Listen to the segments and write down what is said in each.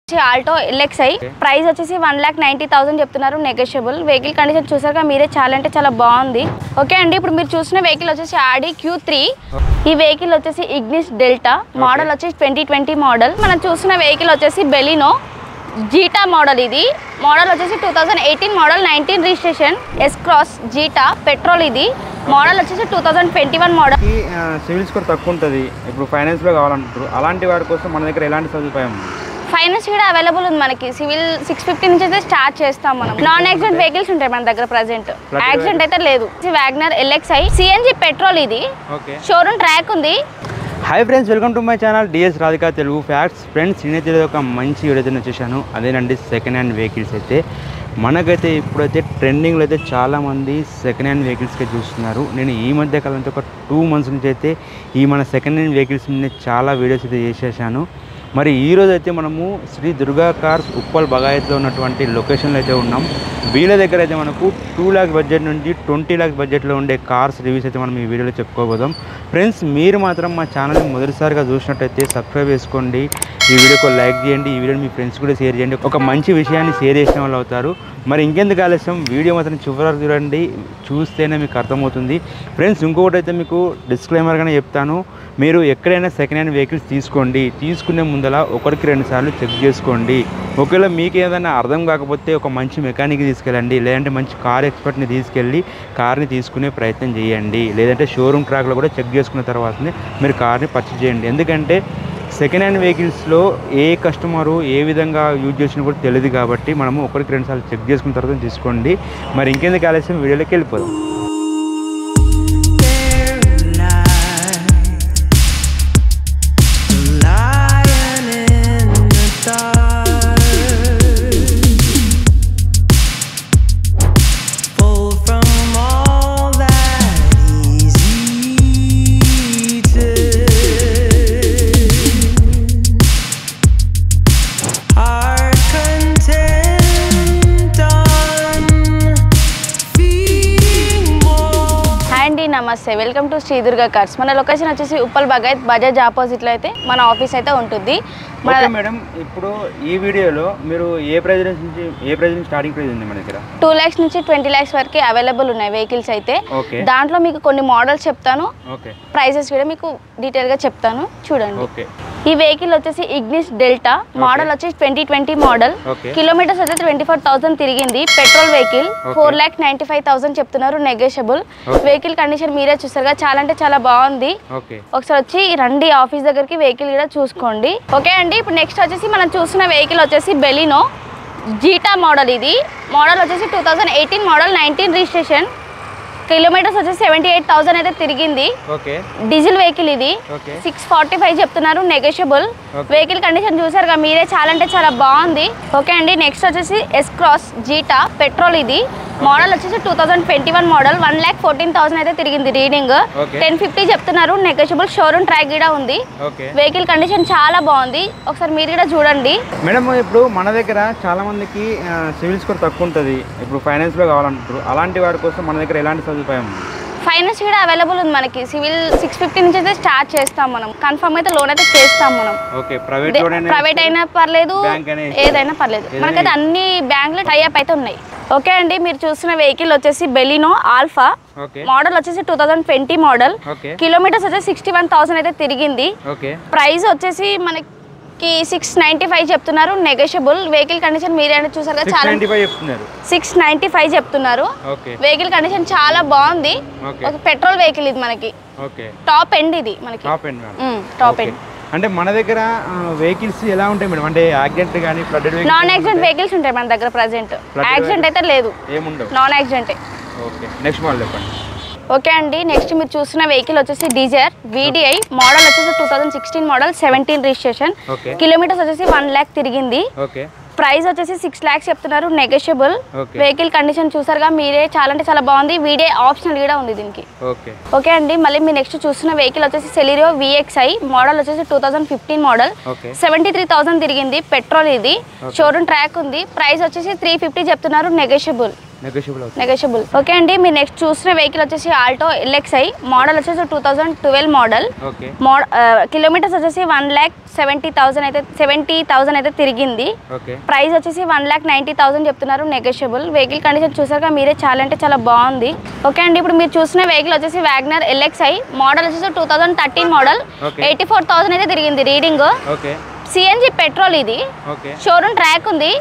Alto LXi price వచ్చేసి 1,90,000 చెప్తున్నారు, negotiable. Vehicle condition చూసారుగా మీరే, చాలా అంటే చాలా బాగుంది. ఓకే అండి, ఇప్పుడు మీరు చూసిన వెహికల్ వచ్చేసి ఆడి Q3. ఈ వెహికల్ వచ్చేసి ఇగ్నిస్ డెల్టా మోడల్ వచ్చేసి 2020 మోడల్. మనం చూసిన వెహికల్ వచ్చేసి బెలినో జీటా మోడల్. ఇది మోడల్ వచ్చేసి 2018 model, 19 registration, S cross Zeta petrol. ఇది మోడల్ వచ్చేసి 2021 మోడల్. సివిల్ స్కోర్ తక్కువ ఉంటుంది, ఇప్పుడు ఫైనాన్స్లో కావాలంటారు, అలాంటి వారి కోసం మన దగ్గర ఎలాంటి సదుపాయం? ఫైనాన్స్ కూడా అవైలబుల్ ఉంది మనకి. సివిల్ 650 నుంచి అయితే స్టార్ట్ చేస్తాం మనం. నాన్ యాక్సిడెంట్ వెహికల్స్ ఉంటాయి మన దగ్గర ప్రజెంట్. యాక్సిడెంట్ అయితే లేదు. Wagon R LXi CNG petrol. ఇది షోరూమ్ ట్రాక్ ఉంది. Hi friends, welcome to my channel DS Radhika Telugu facts. Friends, నేనైతే ఒక మంచి వీడియో వచ్చేసాను. అదేనండి సెకండ్ హ్యాండ్ వెహికల్స్. అయితే మనకైతే ఇప్పుడైతే ట్రెండింగ్లో అయితే చాలామంది సెకండ్ హ్యాండ్ వెహికల్స్కి చూస్తున్నారు. నేను ఈ మధ్య కాలంలో ఒక 2 months నుంచి అయితే ఈ మన సెకండ్ హ్యాండ్ వెహికల్స్ మీద చాలా వీడియోస్ అయితే చేసేసాను. మరి ఈరోజు అయితే మనము శ్రీ దుర్గా కార్స్ ఉప్పల్ బగాయత్లో ఉన్నటువంటి లొకేషన్లో అయితే ఉన్నాం. వీళ్ళ దగ్గర అయితే మనకు 2 lakhs బడ్జెట్ నుంచి 20 lakhs బడ్జెట్లో ఉండే కార్స్ రివ్యూస్ అయితే మనం ఈ వీడియోలో చెప్పుకోబోదాం. ఫ్రెండ్స్, మీరు మాత్రం మా ఛానల్ని మొదటిసారిగా చూసినట్టయితే సబ్స్క్రైబ్ చేసుకోండి, ఈ వీడియోకి లైక్ చేయండి, ఈ వీడియోని మీ ఫ్రెండ్స్ కూడా షేర్ చేయండి. ఒక మంచి విషయాన్ని షేర్ చేసిన వాళ్ళు అవుతారు. మరి ఇంకెందుకు ఆలస్యం, వీడియో మాత్రం చివరికి చూడండి, చూస్తేనే మీకు అర్థమవుతుంది. ఫ్రెండ్స్, ఇంకొకటి అయితే మీకు డిస్క్లైమర్గానే చెప్తాను, మీరు ఎక్కడైనా సెకండ్ హ్యాండ్ వెహికల్స్ తీసుకోండి, తీసుకునే ముందల 1-2 సార్లు చెక్ చేసుకోండి. ఒకవేళ మీకు ఏదైనా అర్థం కాకపోతే ఒక మంచి మెకానిక్ తీసుకెళ్ళండి, లేదంటే మంచి కార్ ఎక్స్పర్ట్ని తీసుకెళ్ళి కార్ని తీసుకునే ప్రయత్నం చేయండి. లేదంటే షోరూమ్ ట్రాక్లో కూడా చెక్ చేసుకున్న తర్వాతనే మీరు కార్ని పర్చేజ్ చేయండి. ఎందుకంటే సెకండ్ హ్యాండ్ వెహికల్స్లో ఏ కస్టమరు ఏ విధంగా యూజ్ చేసినా కూడా తెలియదు కాబట్టి మనము 1-2 సార్లు చెక్ చేసుకున్న తర్వాత తీసుకోండి. మరి ఇంకెందుకు ఆలస్యం, వీడియోలోకి వెళ్ళిపోదాం. నమస్తే, welcome to Shri Durga cars. మన లొకేషన్ వచ్చేసి ఉప్పల్ బగాయత్ బజాజ్ ఆపోజిట్లో అయితే మన ఆఫీస్ అయితే ఉంటుంది. మేడం, ఇప్పుడు ఈ వీడియోలో మీరు ఏ ప్రైస్ నుంచి స్టార్టింగ్ ప్రైస్ ఉంది మన దగ్గర? 2 lakhs నుంచి 20 lakhs వరకు అవైలబుల్ ఉన్నాయి వెహికల్స్ అయితే. దాంట్లో మీకు కొన్ని మోడల్స్ చెప్తాను, ప్రైసెస్ కూడా మీకు డీటెయిల్ గా చెప్తాను, చూడండి. ఈ వెహికల్ వచ్చేసి ఇగ్నిస్ డెల్టా మోడల్ వచ్చేసి 2020 మోడల్. కిలోమీటర్స్ అయితే 24,000 తిరిగింది. పెట్రోల్ వెహికల్ 4,95,000 చెప్తున్నారు, నెగోషియబుల్. వెహికల్ కండిషన్ మీరే చూసారుగా, చాలా అంటే చాలా బాగుంది. ఒకసారి వచ్చి రండి ఆఫీస్ దగ్గరికి, వెహికల్ కూడా చూసుకోండి. ఓకే అండి, ఇప్పుడు నెక్స్ట్ వచ్చేసి మనం చూసిన వెహికల్ వచ్చేసి బెలినో జీటా మోడల్. ఇది మోడల్ వచ్చేసి 2018 మోడల్, 19 రిజిస్ట్రేషన్, కిలోమీటర్స్ వచ్చేసి 78,000 అయితే తిరిగింది. Diesel vehicle. ఇది 645 చెప్తున్నారు, నెగోషియబుల్. వెహికల్ కండిషన్ చూసారుగా మీరే, చాలా అంటే చాలా బాగుంది. ఓకే అండి, నెక్స్ట్ వచ్చేసి ఎస్ క్రాస్ జీటా పెట్రోల్. ఇది మోడల్ వచ్చేసి 2021 మోడల్, 1,14,000 అయితే తిరిగింది రీడింగ్. 1050 చెప్తున్నారు, నెగోషియబుల్. షోరూమ్ ట్రాక్ కూడా ఉంది. వెహికల్ కండిషన్ చాలా బాగుంది, ఒకసారి మీరు కూడా చూడండి. మేడం, ఇప్పుడు మన దగ్గర చాలా మందికి సివిల్ స్కోర్ తక్కువ ఉంటుంది, ఇప్పుడు ఫైనాన్స్లో కావాలంటారు, అలాంటి వారి కోసం మన దగ్గర ఎలాంటి సదుపాయం? ఫైనాన్స్ కూడా అవైలబుల్ ఉంది మనకి. సివిల్ 650 నుంచి అయితే స్టార్ట్ చేస్తాం మనం. కన్ఫర్మ్ అయితే లోన్ అయితే చేస్తాం మనం. ప్రైవేట్ అయినా పర్లేదు, ఏదైనా పర్లేదు, మనకైతే అన్ని బ్యాంకులు టైఅప్ అయితే ఉన్నాయి. ఓకే అండి, మీరు చూస్తున్న వెహికల్ వచ్చేసి బెలినో ఆల్ఫా మోడల్ వచ్చేసి 2020 మోడల్. కిలోమీటర్స్ వచ్చేసి 61,000 అయితే తిరిగింది. ప్రైస్ వచ్చేసి మనకి 695 చెప్తున్నారు, నెగోషియబుల్. వెహికల్ కండిషన్ మీరే చూసారు కదా, చాలా 695 చెప్తున్నారు. వెహికల్ కండిషన్ చాలా బాగుంది. ఒక పెట్రోల్ వెహికల్ ఇది మనకి. టాప్ ఎండ్ ఇది మనకి, టాప్ ఎండ్. అంటే మన దగ్గర వెహికల్స్ ఎలా ఉంటాయి మేడం? అంటే యాక్సిడెంట్ కానీ నాన్ యాక్సిడెంట్ వెహికల్స్ ఉంటాయి మన దగ్గర ప్రజెంట్. యాక్సిడెంట్ అయితే లేదు, నాన్ యాక్సిడెంట్. నెక్స్ట్ మోడల్ చెప్పండి. ఓకే అండి, నెక్స్ట్ మీరు చూస్తున్న వెహికల్ వచ్చేసి డిజైర్ VDI మోడల్ వచ్చేసి 2016 మోడల్, 17 రిజిస్ట్రేషన్, కిలోమీటర్స్ వచ్చేసి 1 lakh తిరిగింది. ప్రైస్ వచ్చేసి 6 lakhs చెప్తున్నారు, నెగోషియబుల్. వెహికల్ కండిషన్ చూసారుగా మీరే, చాలా అంటే చాలా బాగుంది. VDI ఆప్షనల్ కూడా ఉంది దీనికి. ఓకే అండి, మళ్ళీ మీరు నెక్స్ట్ చూస్తున్న వెహికల్ వచ్చేసి సెలీరియో VXi మోడల్ వచ్చేసి 2015 మోడల్, 73,000 తిరిగింది. పెట్రోల్. ఇది షోరూమ్ ట్రాక్ ఉంది. ప్రైస్ వచ్చేసి 350 చెప్తున్నారు, నెగోషియబుల్. నెగోషియబుల్. ఓకే అండి, మీరు నెక్స్ట్ చూసిన వెహికల్ వచ్చేసి ఆల్టో LXi మోడల్ వచ్చేసి 2012 మోడల్. కిలోమీటర్స్ వచ్చేసి 1,70,000 అయితే తిరిగింది. ప్రైస్ వచ్చేసి 1,90,000 చెప్తున్నారు, నెగోషియబుల్. వెహికల్ కండిషన్ చూసాక మీరే చాలా అంటే చాలా బాగుంది. ఓకే అండి, ఇప్పుడు మీరు చూసిన వెహికల్ వచ్చేసి వ్యాగనర్ LXi మోడల్ వచ్చేసి 2013 మోడల్. 84,000 అయితే తిరిగింది రీడింగ్. సిఎన్జి పెట్రోల్ ఇది. షోరూమ్ ట్రాక్ ఉంది.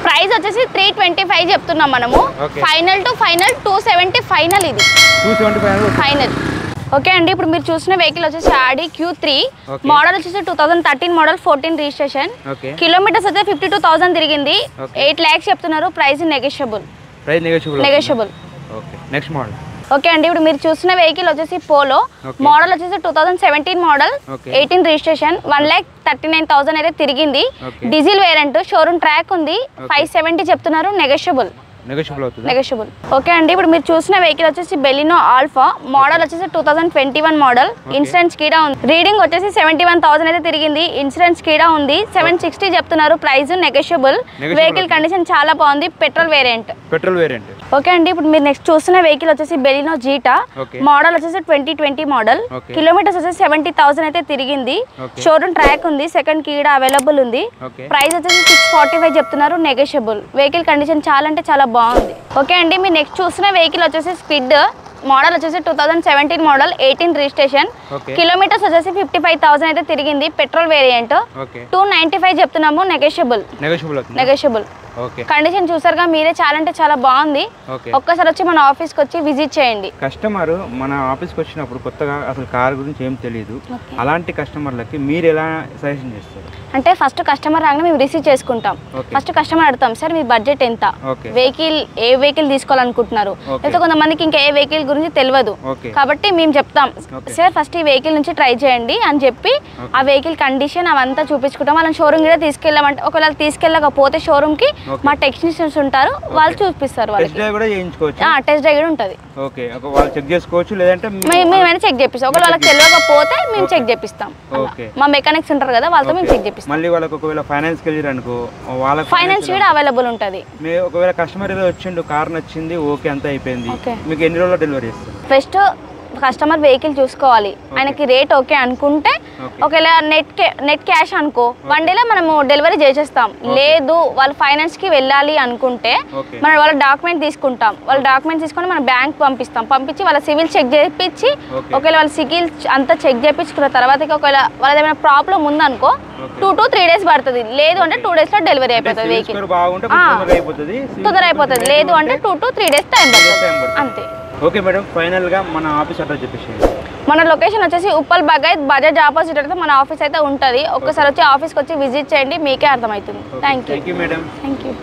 ప్రైస్ వచ్చేసి 325 చెప్తున్నాం మనము. ఫైనల్ టు ఫైనల్ 270 ఫైనల్, ఇది 270 ఫైనల్. ఓకే అండి, ఇప్పుడు మీరు చూసిన వెహికల్ వచ్చేసి ఆడి Q3 మోడల్ వచ్చేసి 2013 మోడల్, 14 రిజిస్ట్రేషన్. కిలోమీటర్స్ అయితే 52,000 తిరిగింది. 8 lakhs చెప్తున్నారు. Price negotiable. ఓకే అండి, ఇప్పుడు మీరు చూసిన వెహికల్ వచ్చేసి పోలో మోడల్ వచ్చేసి 2017 మోడల్, 18 రిజిస్ట్రేషన్. 1,39,000 అయితే తిరిగింది. డీజిల్ వేరియంట్, షోరూమ్ ట్రాక్ ఉంది. 570 చెప్తున్నారు, నెగోషియబుల్. ఓకే అండి, ఇప్పుడు మీరు చూసిన వెహికల్ వచ్చేసి బెలినో ఆల్ఫా మోడల్ వచ్చేసి 2021 మోడల్. ఇన్సూరెన్స్ కీడా ఉంది. రీడింగ్ వచ్చేసి 71,000 అయితే తిరిగింది. ఇన్సూరెన్స్ కీడా ఉంది. 760 చెప్తున్నారు. Price negotiable. వెహికల్ కండిషన్ చాలా బాగుంది. Petrol variant. ఓకే అండి, ఇప్పుడు మీరు నెక్స్ట్ చూసిన వెహికల్ వచ్చేసి బెలినో జీటా మోడల్ వచ్చేసి 2020 మోడల్. కిలోమీటర్స్ వచ్చేసి 70,000 అయితే తిరిగింది. షోరూమ్ ట్రాక్ ఉంది. సెకండ్ కీడా అవైలబుల్ ఉంది. ప్రైస్ వచ్చేసి 645 చెప్తున్నారు, నెగోషియబుల్. వెహికల్ కండిషన్ చాలా అంటే చాలా బాగుంది. ఓకే అండి, మీరు నెక్స్ట్ చూసిన వెహికల్ వచ్చేసి స్క్విడ్ మోడల్ వచ్చేసి 2017 మోడల్, 18 రిజిస్ట్రేషన్. కిలోమీటర్స్ వచ్చేసి 55,000 అయితే తిరిగింది. Petrol variant. 295 చెప్తున్నాము, నెగోషియబుల్. కండిషన్ చూసారుగా మీరే, చాలా అంటే చాలా బాగుంది. ఒక్కసారి వచ్చి మన ఆఫీస్కి వచ్చి విజిట్ చేయండి. కస్టమర్ మన ఆఫీస్కి వచ్చినప్పుడు కొత్తగా అసలు కార్ గురించి ఏం తెలియదు, అలాంటి కస్టమర్లకి మీరు ఎలా సజెషన్ చేస్తారు? అంటే ఫస్ట్ కస్టమర్ రాగానే మేము రిసీవ్ చేసుకుంటాం. ఫస్ట్ కస్టమర్ అడుగుతాం, సార్ మీ బడ్జెట్ ఎంత, వెహికల్ ఏ వెహికల్ తీసుకోవాలనుకుంటున్నారు, లేకపోతే కొంతమందికి ఇంకా ఏ వెహికల్ గురించి తెలియదు. కాబట్టి మేము చెప్తాం, సార్ ఫస్ట్ ఈ వెహికల్ నుంచి ట్రై చేయండి అని చెప్పి ఆ వెహికల్ కండిషన్ అవంతా చూపించుకుంటాం. వాళ్ళని షోరూమ్ కూడా తీసుకెళ్ళామంటే, ఒకవేళ తీసుకెళ్ళకపోతే షోరూమ్ కి మా టెక్నీషియన్స్ ఉంటారు, వాళ్ళు చూపిస్తారు. టెస్ట్ డ్రైవ్ కూడా ఉంటుంది. మేమైనా చెక్ చేపిస్తాం. ఒకవేళ వాళ్ళకి తెలియకపోతే మేము చెక్ చేపిస్తాం. మా మెకానిక్స్ ఉంటారు కదా, వాళ్ళతో మేము చెక్ చేపిస్తాం. మళ్ళీ వాళ్ళకి ఒకవేళ ఫైనాన్స్ కి వెళ్ళారనుకో, వాళ్ళకి ఫైనాన్స్ కూడా అవైలబుల్ ఉంటుంది. ఒకవేళ కస్టమర్ ఏదో వచ్చిండు, కార్ నచ్చింది, ఓకే అంతా అయిపోయింది, మీకు ఎన్ని రోజుల్లో డెలివరీ చేస్తారు? ఫస్ట్ కస్టమర్ వెహికల్ చూసుకోవాలి, ఆయనకి రేట్ ఓకే అనుకుంటే, ఒకవేళ నెట్ క్యాష్ అనుకో 1 డేలో మనము డెలివరీ చేసేస్తాం. లేదు వాళ్ళు ఫైనాన్స్ కి వెళ్ళాలి అనుకుంటే మనం వాళ్ళ డాక్యుమెంట్ తీసుకుంటాం. వాళ్ళ డాక్యుమెంట్ తీసుకొని మనం బ్యాంక్ పంపించి వాళ్ళ సివిల్ చెక్ చేయించి, ఒకవేళ వాళ్ళ సివిల్ అంతా చెక్ చేయించుకున్న తర్వాత ఒకవేళ వాళ్ళది ఏమైనా ప్రాబ్లం ఉందనుకో 2 to 3 days పడుతుంది. లేదు అంటే 2 days లో డెలివరీ అయిపోతుంది. వెహికల్ తొందర అయిపోతుంది. లేదు అంటే 2 to 3 days టైం పడుతుంది, అంతే. ఓకే మేడం, ఫైనల్ గా మన ఆఫీస్ అడ్రస్ చెప్పేసి. మన లొకేషన్ వచ్చేసి ఉప్పల్ బగాయత్ బజాజ్ ఆపోజిట్ అయితే మన ఆఫీస్ అయితే ఉంటుంది. ఒక్కసారి వచ్చి ఆఫీస్కి వచ్చి విజిట్ చేయండి, మీకే అర్థమవుతుంది. Thank you madam. Thank you.